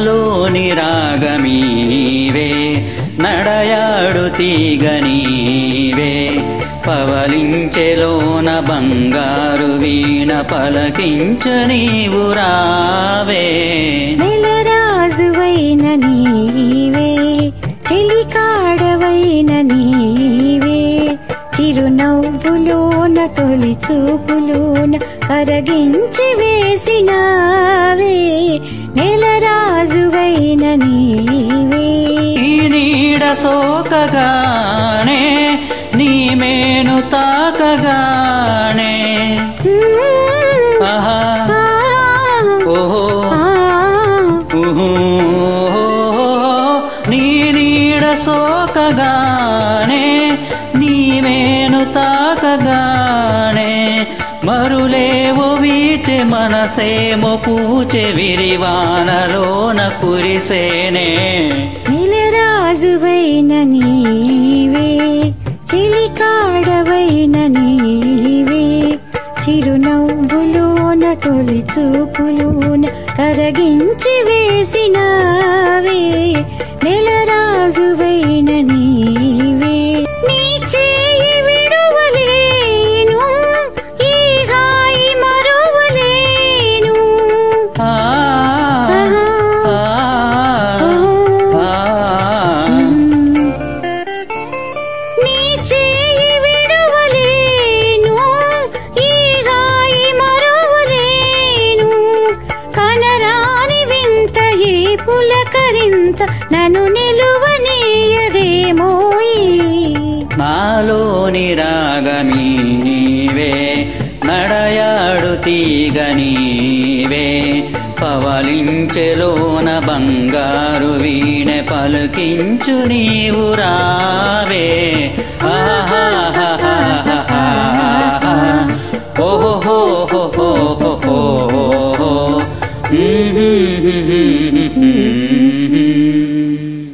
నాలోని రాగమీవే నడయాడు తీగ నీవే పవలించెలోన బంగారు వీణ పలకించు నీవు రావే నెలరాజువైన నీవే చెలికాడవైన నీవే చిరునవ్వులోన తొలి చూపులోన కరగించి వేసినావే నెలరాజువైన నీవే నీడ సోకగానే నీ మేను తాకగానే ఆహా ఓహో నీ నీడ సోకగానే నీ మేను తాకగానే మరులేవో వీచె మనసేమో పూచె విరివానలోన కురిసేనే నెలరాజువైన నీవే చెలికాడవైన నీవే చిరునవ్వులోన తొలి చూపులోన కరగించి వేసినావే నెలరాజువైన నీవే నీ చేయి విడువలేను ఈ హాయి మరువలేను నీ చేయి విడువలేను ఈ హాయి మరువలేను కనరాని వింత ఏ పులకరింత నన్ను నిలువనీయదేమోయి నాలోని రాగమీవే నడయాడు తీగ నీవే పవలించెలోన బంగారు వీణ పలుకించు నీవు రావే ఓహో